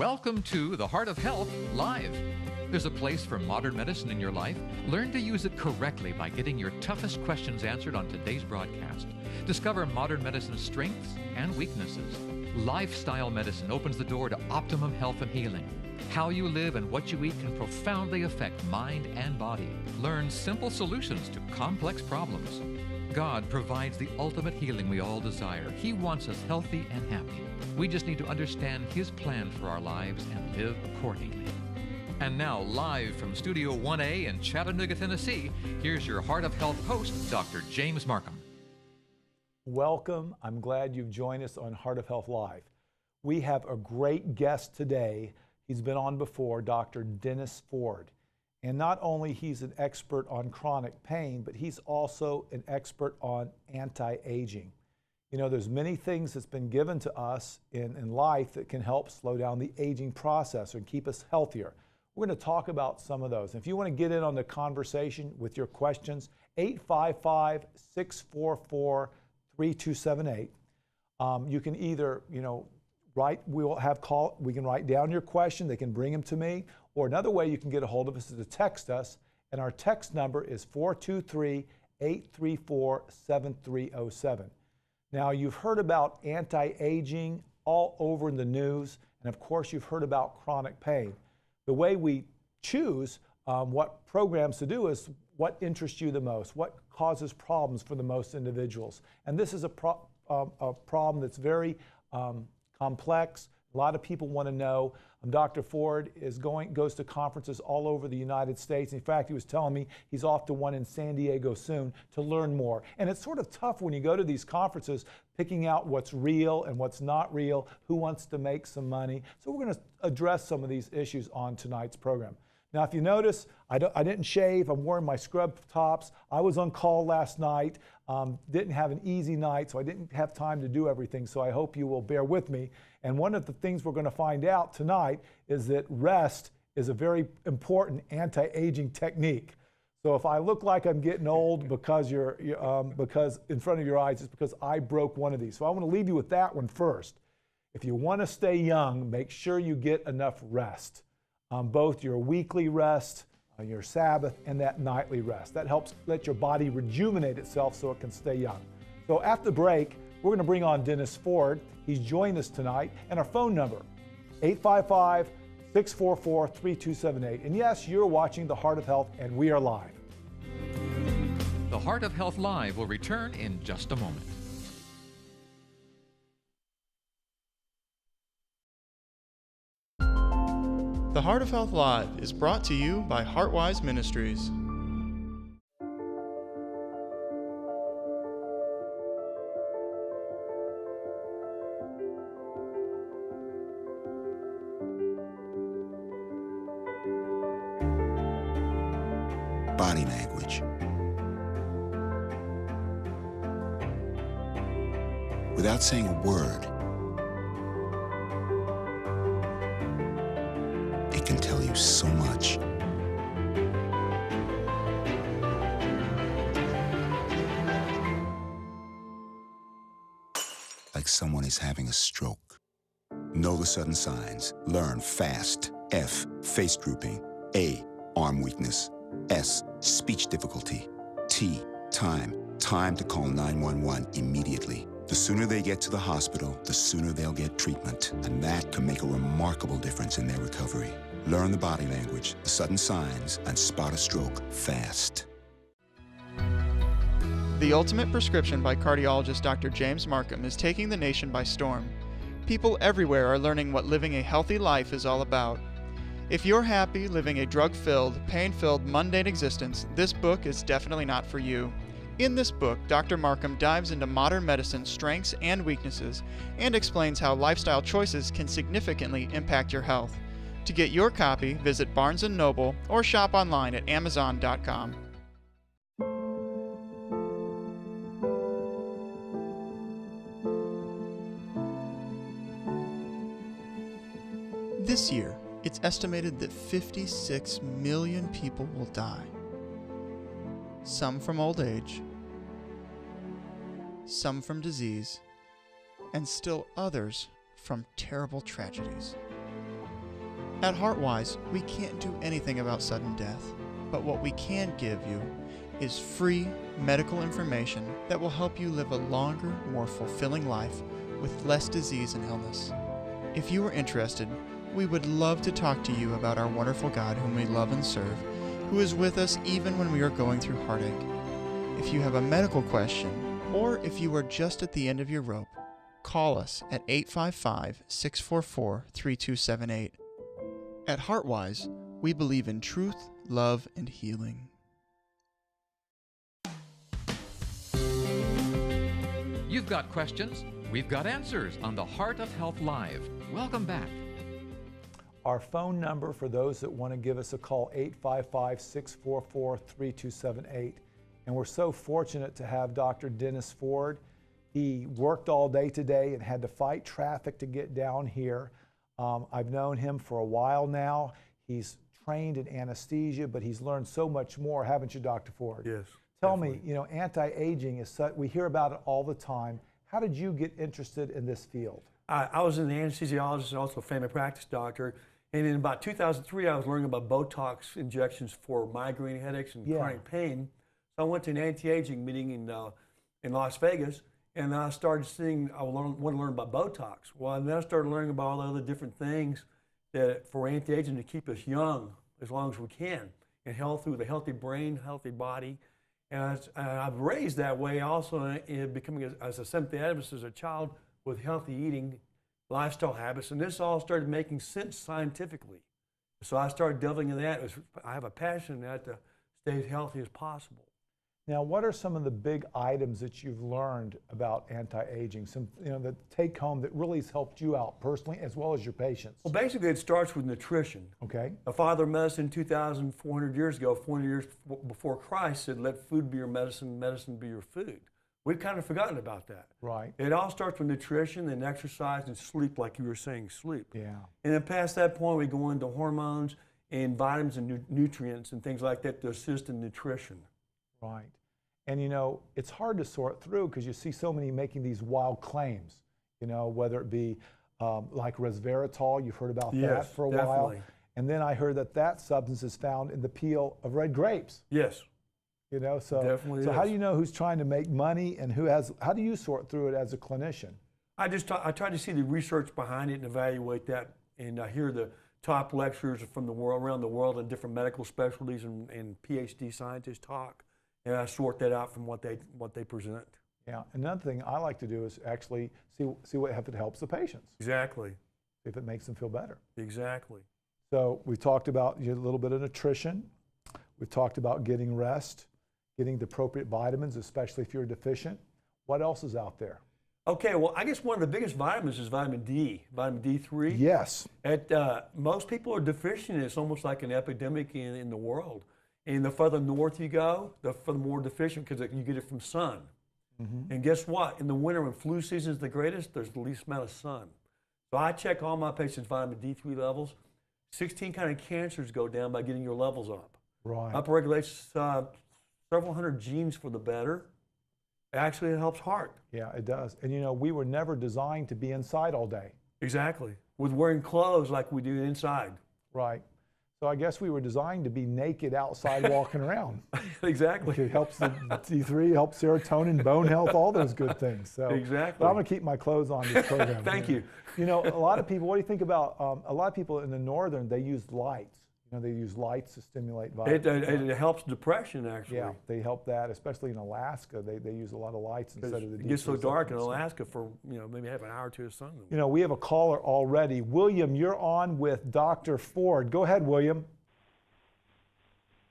Welcome to The Heart of Health Live. There's a place for modern medicine in your life. Learn to use it correctly by getting your toughest questions answered on today's broadcast. Discover modern medicine's strengths and weaknesses. Lifestyle medicine opens the door to optimum health and healing. How you live and what you eat can profoundly affect mind and body. Learn simple solutions to complex problems. God provides the ultimate healing we all desire. He wants us healthy and happy. We just need to understand His plan for our lives and live accordingly. And now, live from Studio 1A in Chattanooga, Tennessee, here's your Heart of Health host, Dr. James Marcum. Welcome. I'm glad you've joined us on Heart of Health Live. We have a great guest today. He's been on before, Dr. Dennis Ford. And not only he's an expert on chronic pain, but he's also an expert on anti-aging. You know, there's many things that's been given to us in life that can help slow down the aging process and keep us healthier. We're going to talk about some of those. If you want to get in on the conversation with your questions, 855-644-3278. You can either, we can write down your question, they can bring them to me, or another way you can get a hold of us is to text us, and our text number is 423-834-7307. Now, you've heard about anti-aging all over in the news, and of course you've heard about chronic pain. The way we choose what programs to do is what interests you the most, what causes problems for the most individuals. And this is a problem that's very complex. A lot of people want to know. Dr. Ford goes to conferences all over the United States. In fact, he was telling me he's off to one in San Diego soon to learn more. And it's sort of tough when you go to these conferences picking out what's real and what's not real, who wants to make some money. So we're going to address some of these issues on tonight's program. Now, if you notice, I didn't shave. I'm wearing my scrub tops. I was on call last night. Didn't have an easy night, so I didn't have time to do everything. So I hope you will bear with me. And one of the things we're going to find out tonight is that rest is a very important anti-aging technique. So if I look like I'm getting old because because in front of your eyes, it's because I broke one of these. So I want to leave you with that one first. If you want to stay young, make sure you get enough rest. Both your weekly rest, your Sabbath, and that nightly rest. That helps let your body rejuvenate itself so it can stay young. So after the break, we're going to bring on Dennis Ford. He's joined us tonight, and our phone number, 855-644-3278. And yes, you're watching The Heart of Health, and we are live. The Heart of Health Live will return in just a moment. The Heart of Health Live is brought to you by Heartwise Ministries. Body language. Without saying a word, it can tell you so much. Like someone is having a stroke. Know the sudden signs. Learn fast. F, face drooping. A, arm weakness. S, speech difficulty. T, time. Time to call 911 immediately. The sooner they get to the hospital, the sooner they'll get treatment. And that can make a remarkable difference in their recovery. Learn the body language, the sudden signs, and spot a stroke fast. The Ultimate Prescription by cardiologist Dr. James Marcum is taking the nation by storm. People everywhere are learning what living a healthy life is all about. If you're happy living a drug-filled, pain-filled, mundane existence, this book is definitely not for you. In this book, Dr. Marcum dives into modern medicine's strengths and weaknesses and explains how lifestyle choices can significantly impact your health. To get your copy, visit Barnes & Noble or shop online at Amazon.com. This year, it's estimated that 56 million people will die. Some from old age, some from disease, and still others from terrible tragedies. At HeartWise, we can't do anything about sudden death, but what we can give you is free medical information that will help you live a longer, more fulfilling life with less disease and illness. If you are interested, we would love to talk to you about our wonderful God whom we love and serve, who is with us even when we are going through heartache. If you have a medical question, or if you are just at the end of your rope, call us at 855-644-3278. At HeartWise, we believe in truth, love, and healing. You've got questions, we've got answers on the Heart of Health Live. Welcome back. Our phone number for those that want to give us a call, 855-644-3278. And we're so fortunate to have Dr. Dennis Ford. He worked all day today and had to fight traffic to get down here. I've known him for a while now. He's trained in anesthesia, but he's learned so much more, haven't you, Dr. Ford? Yes. Tell definitely. me, you know, anti-aging is such, we hear about it all the time. How did you get interested in this field? I was an anesthesiologist and also a family practice doctor. And in about 2003, I was learning about Botox injections for migraine headaches and chronic pain. So I went to an anti-aging meeting in Las Vegas, and I started seeing, I want to learn about Botox. Well, and then I started learning about all the other different things that for anti-aging to keep us young as long as we can, and healthy, with a healthy brain, healthy body. And I've raised that way also in becoming as a Seventh-day Adventist as a child with healthy eating, lifestyle habits, and this all started making sense scientifically. So I started delving into that. I have a passion in that to stay as healthy as possible. Now, what are some of the big items that you've learned about anti-aging? Some, you know, that take home that really has helped you out personally as well as your patients? Well, basically, it starts with nutrition. Okay. The father of medicine 2,400 years ago, 400 years before Christ, said, "Let food be your medicine, medicine be your food." We've kind of forgotten about that. Right. It all starts with nutrition, then exercise, and sleep, like you were saying, sleep. Yeah. And then past that point, we go into hormones and vitamins and nutrients and things like that to assist in nutrition. Right. And you know, it's hard to sort through because you see so many making these wild claims, you know, whether it be like resveratrol, you've heard about that for a while. And then I heard that that substance is found in the peel of red grapes. Yes. You know, so, Definitely so how is. do you know who's trying to make money and who has, how do you sort through it as a clinician? I try to see the research behind it and evaluate that, and I hear the top lecturers from the world, around the world, in different medical specialties and PhD scientists talk, and I sort that out from what they present. Yeah, another thing I like to do is actually see what if it helps the patients. Exactly. If it makes them feel better. Exactly. So we talked about a little bit of nutrition. We've talked about getting rest, getting the appropriate vitamins, especially if you're deficient. What else is out there? Okay, well, I guess one of the biggest vitamins is vitamin D, vitamin D3. Yes. Most people are deficient. It's almost like an epidemic in the world. And the further north you go, the more deficient, because you get it from sun. Mm-hmm. And guess what? In the winter, when flu season is the greatest, there's the least amount of sun. So I check all my patients' vitamin D3 levels. 16 kind of cancers go down by getting your levels up. Right. Upregulates several hundred genes for the better. Actually, it helps heart. Yeah, it does. And you know, we were never designed to be inside all day. Exactly. With wearing clothes like we do inside. Right. So I guess we were designed to be naked outside walking around. Exactly. It helps the D3, helps serotonin, bone health, all those good things. So, exactly. But I'm going to keep my clothes on this program. Thank you. You know, a lot of people, what do you think about, a lot of people in the northern, they use lights. You know, they use lights to stimulate vitamins. It helps depression, actually. Yeah, they help that, especially in Alaska. They use a lot of lights instead of the D3. It gets so dark in Alaska for, maybe have an hour or two of sun. You know, we have a caller already. William, you're on with Dr. Ford. Go ahead, William.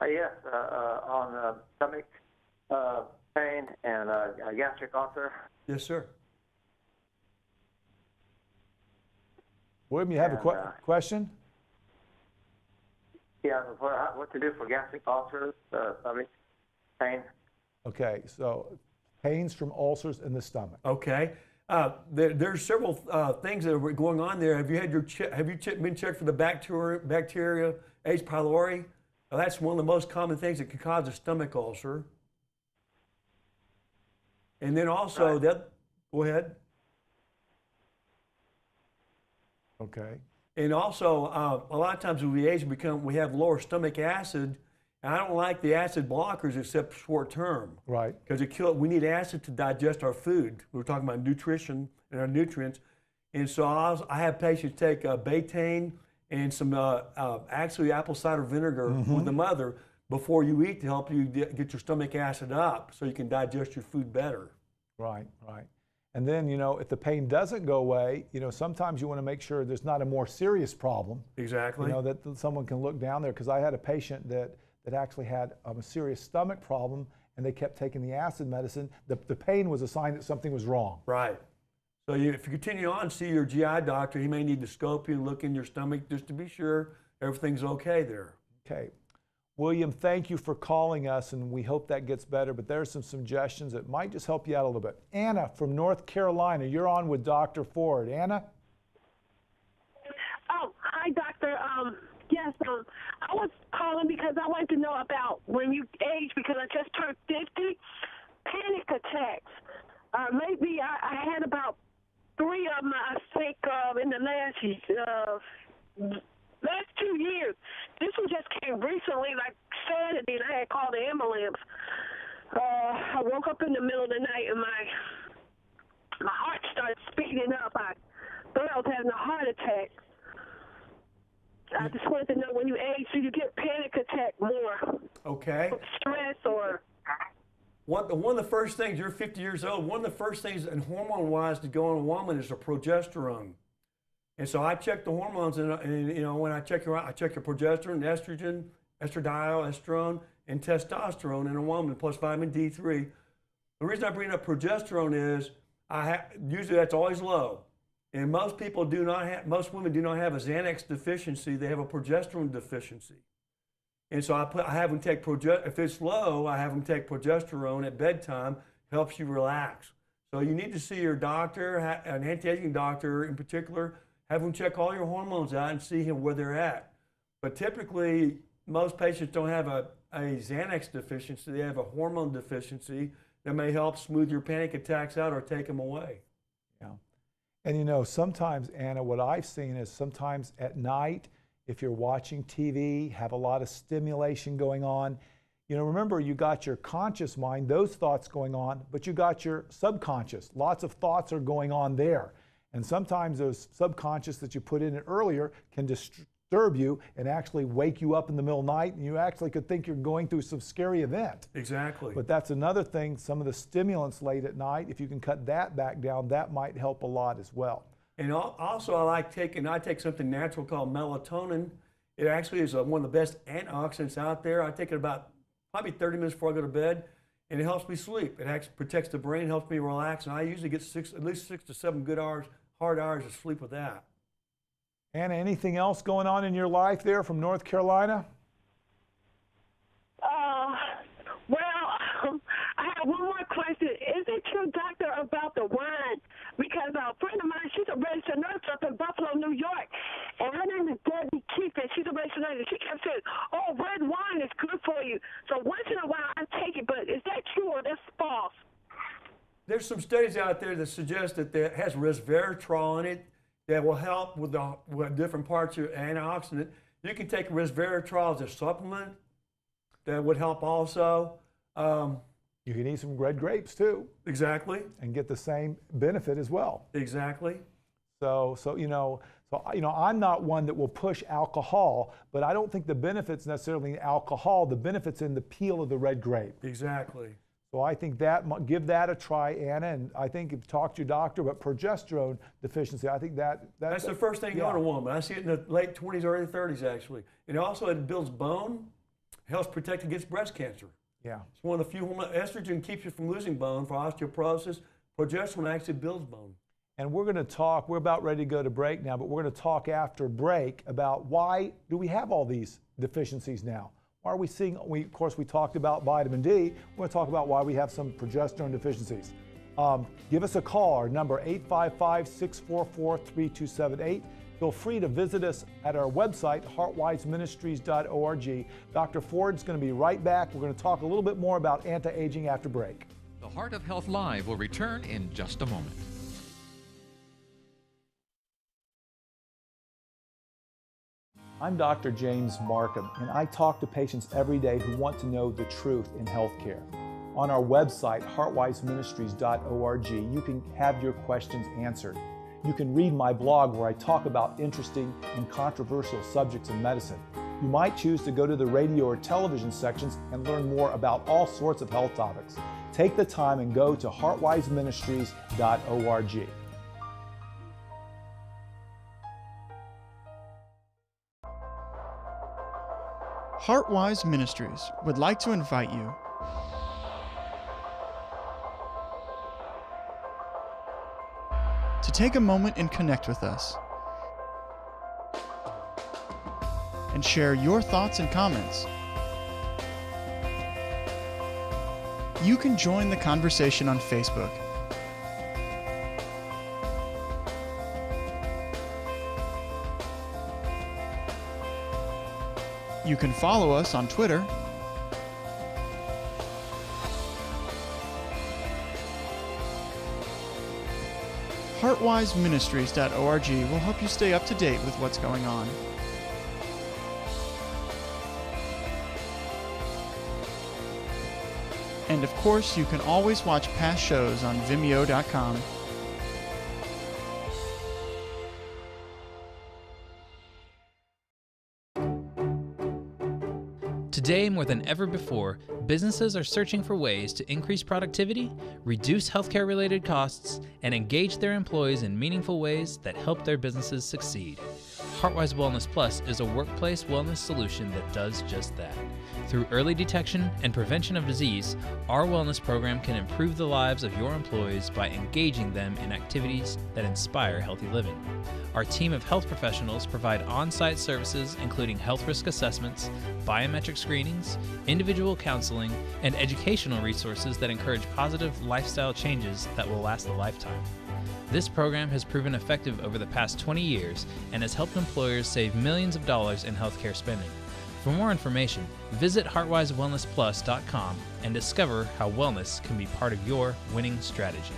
Yes, on stomach pain and gastric ulcer. Yes, sir. William, you have a question? Yeah, what to do for gastric ulcers, stomach pain. Okay, so pains from ulcers in the stomach. Okay. There's several things that are going on there. Have you had been checked for the bacteria H. pylori? Now, that's one of the most common things that can cause a stomach ulcer. And then also right. go ahead. Okay. And also, a lot of times as we age, we have lower stomach acid. And I don't like the acid blockers except short term. Right. Because we need acid to digest our food. We're talking about nutrition and our nutrients. And so I have patients take betaine and some actually apple cider vinegar with the mother before you eat to help you get your stomach acid up so you can digest your food better. Right, right. And then, you know, if the pain doesn't go away, you know, sometimes you want to make sure there's not a more serious problem. Exactly. You know, that someone can look down there. Because I had a patient that actually had a serious stomach problem, and they kept taking the acid medicine. The pain was a sign that something was wrong. Right. So if you continue on, see your GI doctor. He may need to scope you and look in your stomach just to be sure everything's okay there. Okay. William, thank you for calling us, and we hope that gets better, but there's some suggestions that might just help you out a little bit. Anna from North Carolina, you're on with Dr. Ford. Anna? Oh, hi, doctor. Yes, I was calling because I wanted to know about when you age, because I just turned 50, panic attacks. Lately, I had about 3 of them, I think, in the last 2 years. This one just came recently, like Saturday, and I had called the ambulance. I woke up in the middle of the night, and my heart started speeding up. I thought I was having a heart attack. I just wanted to know, when you age, do you get panic attack more? Okay. Stress or... One of the first things, you're 50 years old, one of the first things, and hormone-wise, to go on a woman is a progesterone. And so I check the hormones, and you know, when I check your progesterone, estrogen, estradiol, estrone, and testosterone in a woman, plus vitamin D3. The reason I bring up progesterone is usually that's always low. And most women do not have a Xanax deficiency, they have a progesterone deficiency. And so I have them take if it's low, I have them take progesterone at bedtime, helps you relax. So you need to see your doctor, an anti-aging doctor in particular, have them check all your hormones out and see where they're at. But typically, most patients don't have a Xanax deficiency, they have a hormone deficiency that may help smooth your panic attacks out or take them away. Yeah. And you know, sometimes, Anna, what I've seen is sometimes at night, if you're watching TV, have a lot of stimulation going on. You know, remember, you got your conscious mind, those thoughts going on, but you got your subconscious. Lots of thoughts are going on there. And sometimes those subconscious that you put in it earlier can disturb you and actually wake you up in the middle of the night, and you actually could think you're going through some scary event. Exactly. But that's another thing, some of the stimulants late at night, if you can cut that back down, that might help a lot as well. And also I take something natural called melatonin. It actually is one of the best antioxidants out there. I take it about probably 30 minutes before I go to bed, and it helps me sleep. It actually protects the brain, helps me relax, and I usually get at least 6 to 7 good hours, hard hours of sleep with that. Anna, anything else going on in your life there from North Carolina? I have one more question. Is it true, doctor, about the wine? Because a friend of mine, she's a registered nurse up in Buffalo, New York, and her name is Debbie Keefe, and she's a registered nurse, and she kept saying, oh, red wine is good for you. So once in a while I take it, but is that true or that's false? There's some studies out there that suggest that it has resveratrol in it that will help with different parts of your antioxidant. You can take resveratrol as a supplement that would help also. You can eat some red grapes too. Exactly. And get the same benefit as well. Exactly. So I'm not one that will push alcohol, but I don't think the benefit's necessarily in alcohol. The benefit's in the peel of the red grape. Exactly. So I think give that a try, Anna, and I think if you talk to your doctor about progesterone deficiency, I think that's the first thing on a woman. I see it in the late 20s, early 30s actually. And also it builds bone, helps protect against breast cancer. Yeah. It's one of the few hormones. Estrogen keeps you from losing bone for osteoporosis. Progesterone actually builds bone. And we're about ready to go to break now, but we're going to talk after break about why do we have all these deficiencies now? Why are we seeing, of course, we talked about vitamin D. We're going to talk about why we have some progesterone deficiencies. Give us a call. Our number, 855-644-3278. Feel free to visit us at our website, heartwiseministries.org. Dr. Ford's going to be right back. We're going to talk a little bit more about anti-aging after break. The Heart of Health Live will return in just a moment. I'm Dr. James Marcum, and I talk to patients every day who want to know the truth in healthcare. On our website, heartwiseministries.org, you can have your questions answered. You can read my blog where I talk about interesting and controversial subjects in medicine. You might choose to go to the radio or television sections and learn more about all sorts of health topics. Take the time and go to heartwiseministries.org. Heartwise Ministries would like to invite you to take a moment and connect with us and share your thoughts and comments. You can join the conversation on Facebook. You can follow us on Twitter. HeartwiseMinistries.org will help you stay up to date with what's going on. And of course, you can always watch past shows on Vimeo.com. Today, more than ever before, businesses are searching for ways to increase productivity, reduce healthcare-related costs, and engage their employees in meaningful ways that help their businesses succeed. Heartwise Wellness Plus is a workplace wellness solution that does just that. Through early detection and prevention of disease, our wellness program can improve the lives of your employees by engaging them in activities that inspire healthy living. Our team of health professionals provide on-site services including health risk assessments, biometric screenings, individual counseling, and educational resources that encourage positive lifestyle changes that will last a lifetime. This program has proven effective over the past 20 years and has helped employers save millions of dollars in healthcare spending. For more information, visit heartwisewellnessplus.com and discover how wellness can be part of your winning strategy.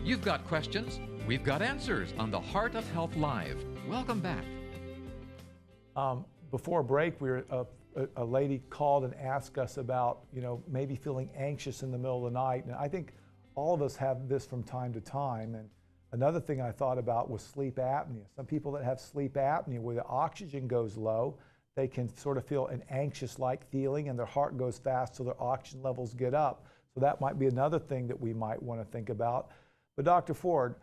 You've got questions, we've got answers on the Heart of Health Live. Welcome back. Before break, a lady called and asked us about, maybe feeling anxious in the middle of the night. And I think all of us have this from time to time. And another thing I thought about was sleep apnea. Some people that have sleep apnea where the oxygen goes low, they can sort of feel an anxious-like feeling and their heart goes fast so their oxygen levels get up. So that might be another thing that we might want to think about. But Dr. Ford,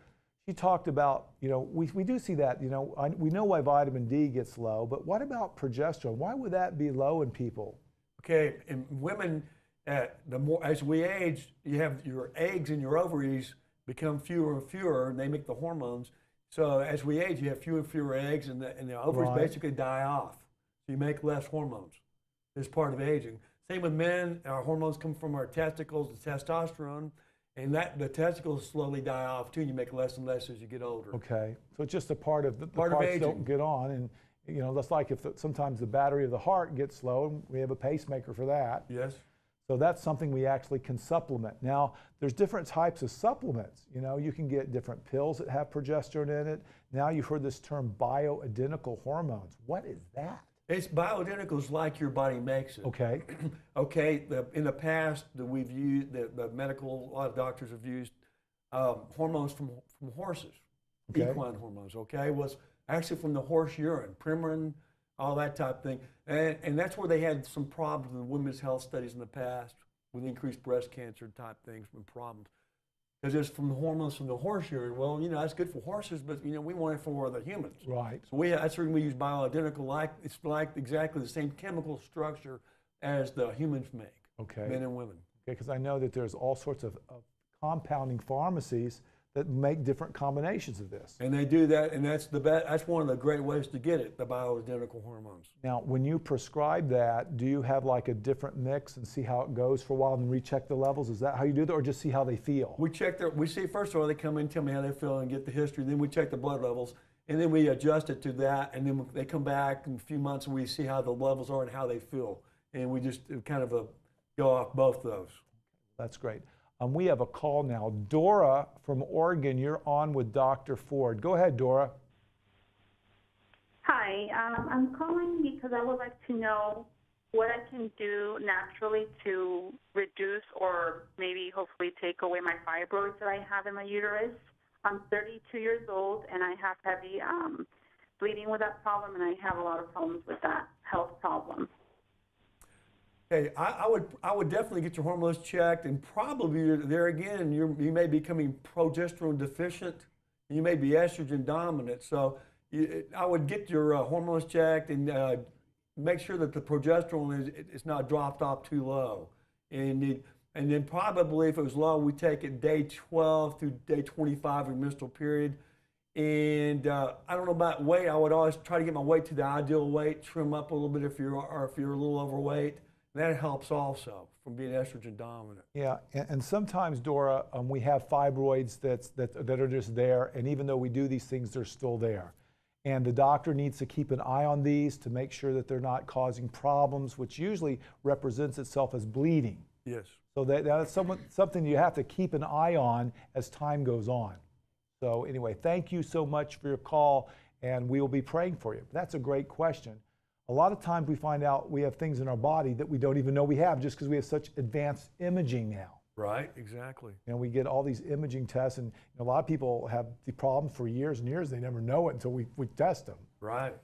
she talked about, we do see that, we know why vitamin D gets low, but what about progesterone? Why would that be low in people? Okay, in women, as we age, you have your eggs in your ovaries become fewer and fewer, and they make the hormones. So as we age, you have fewer and fewer eggs, and the ovaries basically die off. So you make less hormones. It's part of aging. Same with men. Our hormones come from our testicles, the testosterone. And the testicles slowly die off too, and you make less and less as you get older. Okay, so it's just a part of the part parts of aging. Don't get on, and that's like if sometimes the battery of the heart gets slow, and we have a pacemaker for that. Yes. So that's something we actually can supplement. Now, there's different types of supplements. You can get different pills that have progesterone in it. Now you've heard this term bioidentical hormones. What is that? It's bioidenticals like your body makes it. Okay. Okay. In the past, we've used the medical. A lot of doctors have used hormones from horses, equine hormones. Okay, was actually from the horse urine, Premarin, all that type of thing, and that's where they had some problems in women's health studies in the past with increased breast cancer type things and problems. Because it's from the hormones from the horse urine. Well, that's good for horses, but we want it for the humans. Right. So that's where we use bioidentical. It's like exactly the same chemical structure as the humans make. Okay. Men and women. Okay, because I know that there's all sorts of compounding pharmacies that make different combinations of this. And they do that, and that's the best. That's one of the great ways to get it, the bioidentical hormones. Now, when you prescribe that, do you have like a different mix and see how it goes for a while and recheck the levels? Is that how you do that, or just see how they feel? We see, first of all, they come in, tell me how they feel and get the history. Then we check the blood levels, and then we adjust it to that. And then they come back in a few months and we see how the levels are and how they feel. And we just kind of go off both those. That's great. We have a call now. Dora from Oregon, you're on with Dr. Ford. Go ahead, Dora. Hi, I'm calling because I would like to know what I can do naturally to reduce or maybe hopefully take away my fibroids that I have in my uterus. I'm 32 years old and I have heavy bleeding with that problem, and I have a lot of problems with that health problem. Okay, I would definitely get your hormones checked, and probably there again, you may be becoming progesterone deficient. You may be estrogen dominant. So I would get your hormones checked and make sure that the progesterone is not dropped off too low. And then probably if it was low, we take it day 12 through day 25 of your menstrual period. And I don't know about weight. I would always try to get my weight to the ideal weight, trim up a little bit if you're a little overweight. That helps also from being estrogen dominant. Yeah, and sometimes, Dora, we have fibroids that are just there, and even though we do these things, they're still there. And the doctor needs to keep an eye on these to make sure that they're not causing problems, which usually represents itself as bleeding. Yes. So that's something you have to keep an eye on as time goes on. So anyway, thank you so much for your call, and we will be praying for you. That's a great question. A lot of times we find out we have things in our body that we don't even know we have just because we have such advanced imaging now. Right, exactly. And we get all these imaging tests, and a lot of people have the problem for years and years. They never know it until we test them. Right.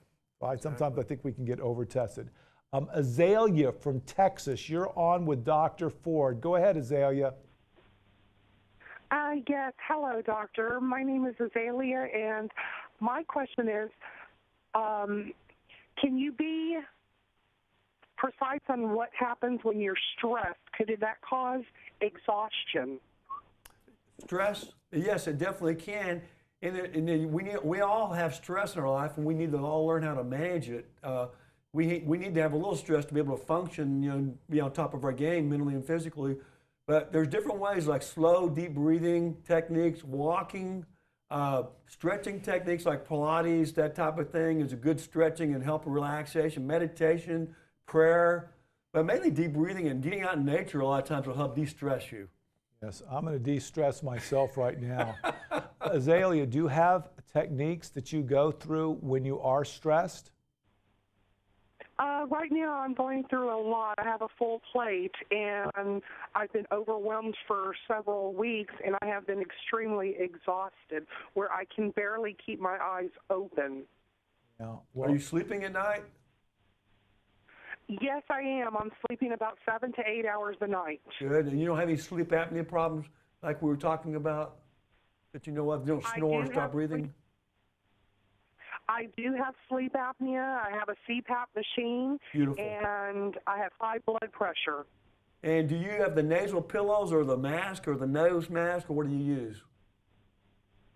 Sometimes I think we can get over-tested. Azalea from Texas, you're on with Dr. Ford. Go ahead, Azalea. Yes, hello, doctor. My name is Azalea, and my question is, can you be precise on what happens when you're stressed? Could that cause exhaustion? Stress? Yes, it definitely can. And we all have stress in our life, and we need to all learn how to manage it. We need to have a little stress to be able to function, be on top of our game mentally and physically. But there's different ways, like slow, deep breathing techniques, walking, stretching techniques like Pilates, that type of thing is a good stretching and help relaxation, meditation, prayer, but mainly deep breathing and getting out in nature a lot of times will help de-stress you. Yes, I'm going to de-stress myself right now. Azalea, do you have techniques that you go through when you are stressed? Right now I'm going through a lot. I have a full plate, and I've been overwhelmed for several weeks, and I have been extremely exhausted where I can barely keep my eyes open. Yeah, well, are you sleeping at night? Yes, I am. I'm sleeping about 7 to 8 hours a night. Good. And you don't have any sleep apnea problems like we were talking about that you know of? You don't snore or stop breathing? I do have sleep apnea. I have a CPAP machine. Beautiful. And I have high blood pressure. And do you have the nasal pillows or the mask or the nose mask, or what do you use?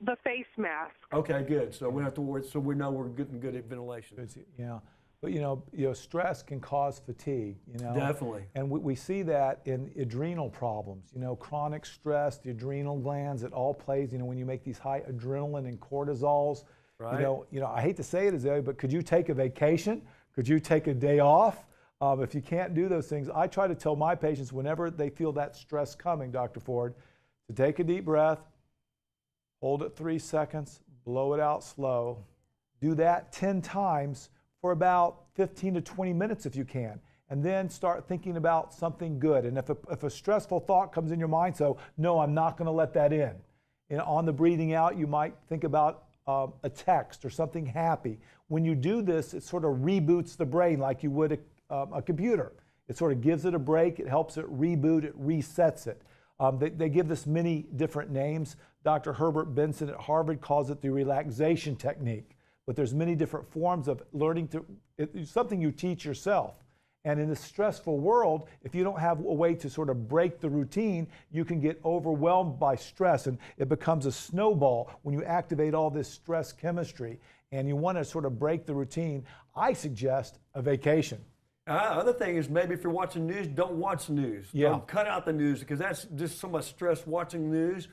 The face mask. Okay, good. So we don't have to worry. So we know we're getting good at ventilation. Yeah. But stress can cause fatigue, Definitely. And we see that in adrenal problems, chronic stress, the adrenal glands, it all plays, when you make these high adrenaline and cortisols. Right. I hate to say it, Azalea, but could you take a vacation? Could you take a day off? If you can't do those things, I try to tell my patients whenever they feel that stress coming, Dr. Ford, to take a deep breath, hold it 3 seconds, blow it out slow. Do that 10 times for about 15 to 20 minutes if you can, and then start thinking about something good. And if a stressful thought comes in your mind, so no, I'm not going to let that in. And on the breathing out, you might think about a text or something happy. When you do this, it sort of reboots the brain like you would a computer. It sort of gives it a break, it helps it reboot, it resets it. They give this many different names. Dr. Herbert Benson at Harvard calls it the relaxation technique. But there's many different forms of learning it's something you teach yourself. And in this stressful world, if you don't have a way to sort of break the routine, you can get overwhelmed by stress, and it becomes a snowball when you activate all this stress chemistry, and you want to sort of break the routine. I suggest a vacation. Other thing is, maybe if you're watching news, don't watch news. Yeah. Don't cut out the news, because that's just so much stress watching news.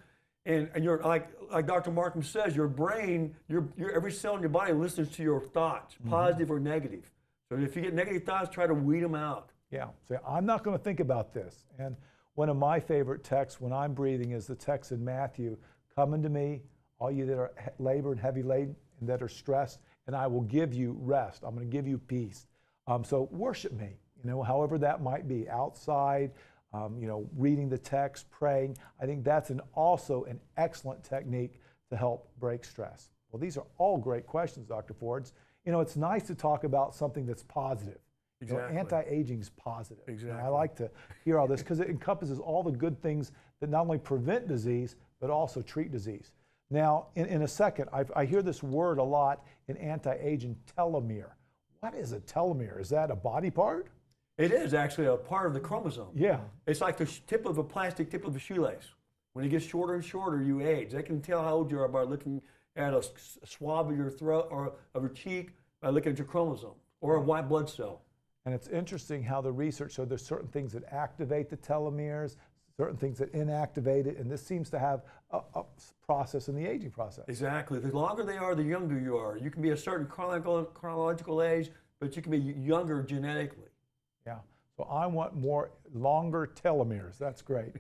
And you're like Dr. Marcum says, your brain, your every cell in your body listens to your thoughts, positive or negative. So if you get negative thoughts, try to weed them out. Yeah, say, I'm not going to think about this. And one of my favorite texts when I'm breathing is the text in Matthew, come unto me, all you that are labored, heavy laden, and that are stressed, and I will give you rest. I'm going to give you peace. So worship me, however that might be, outside, reading the text, praying. I think that's also an excellent technique to help break stress. Well, these are all great questions, Dr. Fords. It's nice to talk about something that's positive. Exactly. Anti-aging is positive. Exactly. I like to hear all this because it encompasses all the good things that not only prevent disease, but also treat disease. Now, in a second, I hear this word a lot in anti-aging, telomere. What is a telomere? Is that a body part? It is actually a part of the chromosome. Yeah. It's like the tip of a plastic tip of a shoelace. When it gets shorter and shorter, you age. They can tell how old you are by looking at a swab of your throat or of your cheek, by looking at your chromosome or a white blood cell. And it's interesting how the research showed there's certain things that activate the telomeres, certain things that inactivate it, and this seems to have a process in the aging process. Exactly. The longer they are, the younger you are. You can be a certain chronological age, but you can be younger genetically. Yeah. So I want longer telomeres. That's great.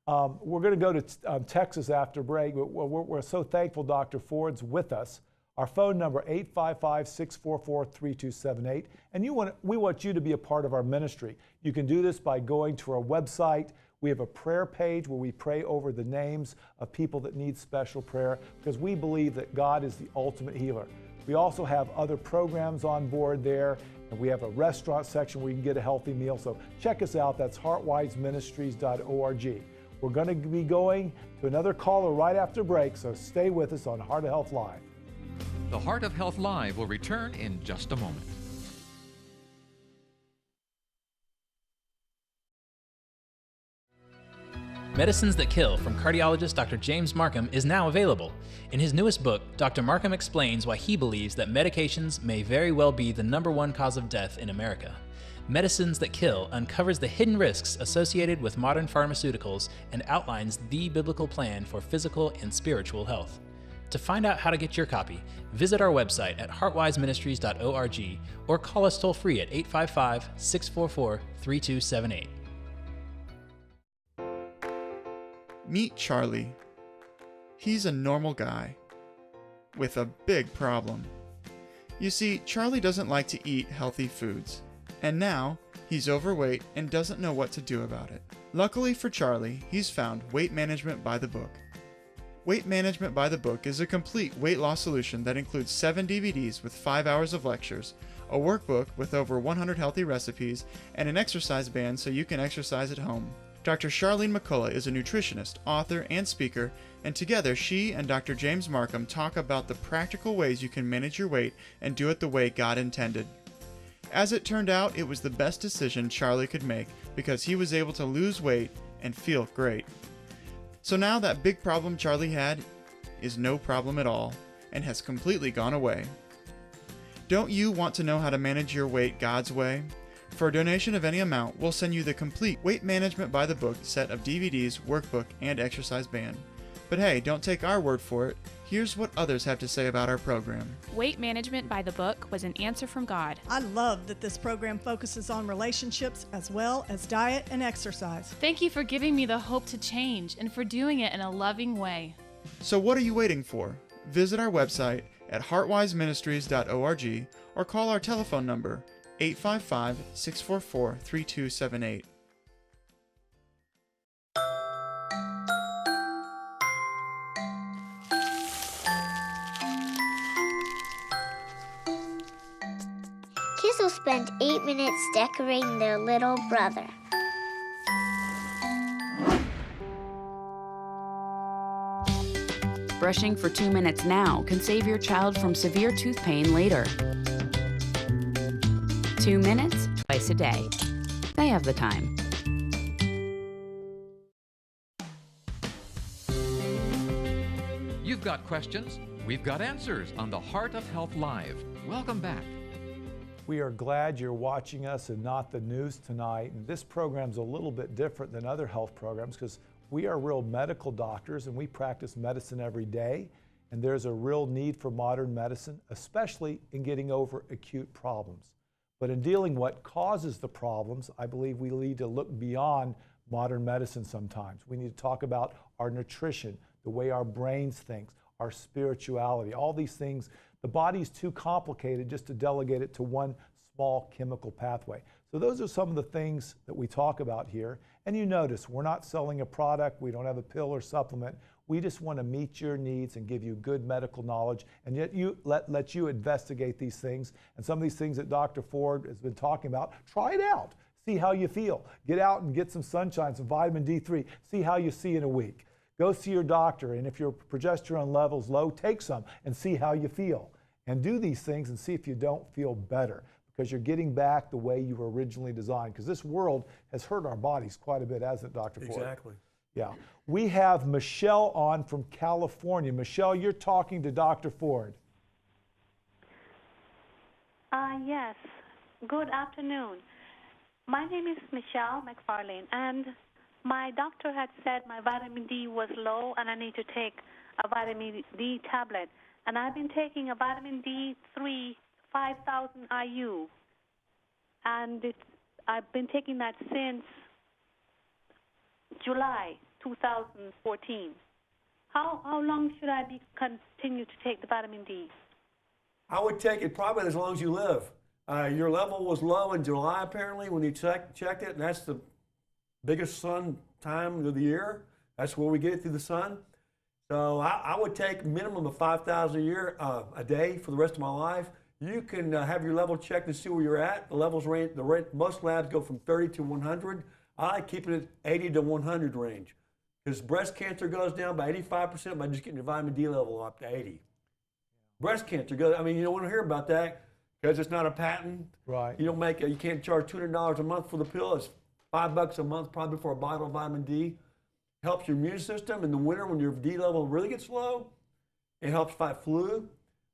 We're going to go to Texas after break. We're so thankful Dr. Ford's with us. Our phone number, 855-644-3278. And we want you to be a part of our ministry. You can do this by going to our website. We have a prayer page where we pray over the names of people that need special prayer because we believe that God is the ultimate healer. We also have other programs on board there, and we have a restaurant section where you can get a healthy meal. So check us out. That's heartwiseministries.org. We're going to be going to another caller right after break, so stay with us on Heart of Health Live. The Heart of Health Live will return in just a moment. Medicines That Kill from cardiologist Dr. James Marcum is now available. In his newest book, Dr. Marcum explains why he believes that medications may very well be the #1 cause of death in America. Medicines That Kill uncovers the hidden risks associated with modern pharmaceuticals and outlines the biblical plan for physical and spiritual health. To find out how to get your copy, visit our website at heartwiseministries.org or call us toll-free at 855-644-3278. Meet Charlie. He's a normal guy with a big problem. You see, Charlie doesn't like to eat healthy foods, and now he's overweight and doesn't know what to do about it. Luckily for Charlie, he's found Weight Management by the Book. Weight Management by the Book is a complete weight loss solution that includes 7 DVDs with 5 hours of lectures, a workbook with over 100 healthy recipes, and an exercise band so you can exercise at home. Dr. Charlene McCullough is a nutritionist, author, and speaker, and together she and Dr. James Marcum talk about the practical ways you can manage your weight and do it the way God intended. As it turned out, it was the best decision Charlie could make because he was able to lose weight and feel great. So now that big problem Charlie had is no problem at all and has completely gone away. Don't you want to know how to manage your weight God's way? For a donation of any amount, we'll send you the complete Weight Management by the Book set of DVDs, workbook, and exercise band. But hey, don't take our word for it. Here's what others have to say about our program. Weight Management by the Book was an answer from God. I love that this program focuses on relationships as well as diet and exercise. Thank you for giving me the hope to change and for doing it in a loving way. So what are you waiting for? Visit our website at heartwiseministries.org or call our telephone number 855-644-3278. Kids will spend 8 minutes decorating their little brother. Brushing for 2 minutes now can save your child from severe tooth pain later. 2 minutes, twice a day. They have the time. You've got questions, we've got answers on the Heart of Health Live. Welcome back. We are glad you're watching us and not the news tonight. And this program's a little bit different than other health programs because we are real medical doctors and we practice medicine every day. And there's a real need for modern medicine, especially in getting over acute problems. But in dealing what causes the problems, I believe we need to look beyond modern medicine sometimes. We need to talk about our nutrition, the way our brains think, our spirituality, all these things. The body's too complicated just to delegate it to one small chemical pathway. So those are some of the things that we talk about here. And you notice, we're not selling a product, we don't have a pill or supplement. We just want to meet your needs and give you good medical knowledge, and yet let you investigate these things. And some of these things that Dr. Ford has been talking about, try it out. See how you feel. Get out and get some sunshine, some vitamin D3. See how you see in a week. Go see your doctor, and if your progesterone level's low, take some and see how you feel. And do these things and see if you don't feel better, because you're getting back the way you were originally designed. Because this world has hurt our bodies quite a bit, hasn't it, Dr. Ford? Exactly. Yeah. We have Michelle on from California. Michelle, you're talking to Dr. Ford. Yes. Good afternoon. My name is Michelle McFarlane, and my doctor had said my vitamin D was low and I need to take a vitamin D tablet. And I've been taking a vitamin D3 5,000 IU, and I've been taking that since July 2014. How long should I continue to take the vitamin D? I would take it probably as long as you live. Your level was low in July apparently when you checked it, and that's the biggest sun time of the year. That's where we get it through the sun. So I would take minimum of 5,000 a day for the rest of my life. You can have your level checked and see where you're at. The levels range, most labs go from 30 to 100. I like keeping it 80 to 100 range, because breast cancer goes down by 85% by just getting your vitamin D level up to 80. Breast cancer goes, I mean, you don't want to hear about that because it's not a patent. Right. You don't make you can't charge $200 a month for the pill. It's $5 a month probably for a bottle of vitamin D. Helps your immune system in the winter when your D level really gets low. It helps fight flu.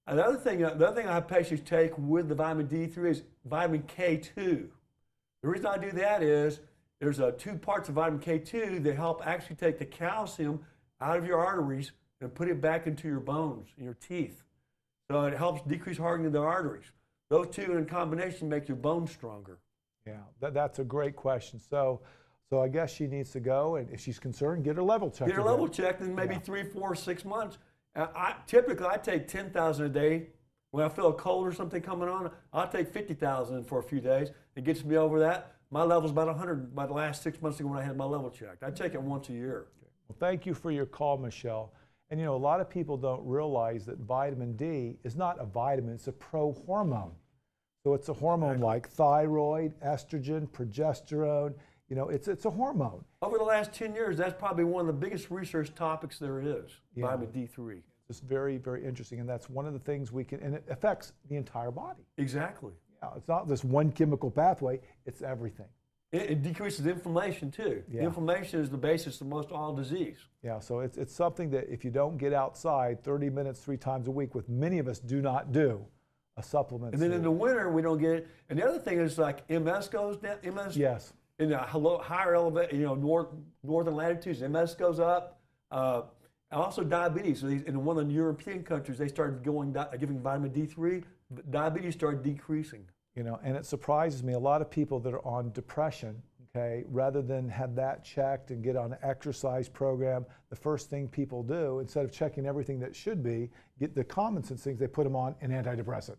The other thing I have patients take with the vitamin D3 is vitamin K2. The reason I do that is there's two parts of vitamin K2 that help actually take the calcium out of your arteries and put it back into your bones and your teeth. So it helps decrease hardening of the arteries. Those two in combination make your bones stronger. Yeah, that's a great question. So I guess she needs to go, and if she's concerned, get her level checked. Get her level checked in maybe 3, 4, 6 months. Typically, I take 10,000 a day. When I feel a cold or something coming on, I'll take 50,000 for a few days. It gets me over that. My level's about 100 by the last 6 months ago when I had my level checked. I take it once a year. Okay. Well, thank you for your call, Michelle. And you know, a lot of people don't realize that vitamin D is not a vitamin, it's a pro-hormone. So it's a hormone like thyroid, estrogen, progesterone. You know, it's a hormone. Over the last 10 years, that's probably one of the biggest research topics there is, vitamin D3. It's very, very interesting, and that's one of the things we can, and it affects the entire body. Exactly. Yeah, it's not this one chemical pathway, it's everything. It decreases inflammation too. Yeah. Inflammation is the basis of most all disease. Yeah, so it's something that if you don't get outside 30 minutes 3 times a week, which many of us do not do, a supplement. And then in the winter, we don't get it. And the other thing is like MS goes down. MS. Yes. In the higher elevation, northern latitudes, MS goes up. Also diabetes. In one of the European countries, they started giving vitamin D3. Diabetes started decreasing. You know, and it surprises me, a lot of people that are on depression, okay, rather than have that checked and get on an exercise program, the first thing people do, instead of checking everything that should be, get the common sense things, they put them on an antidepressant.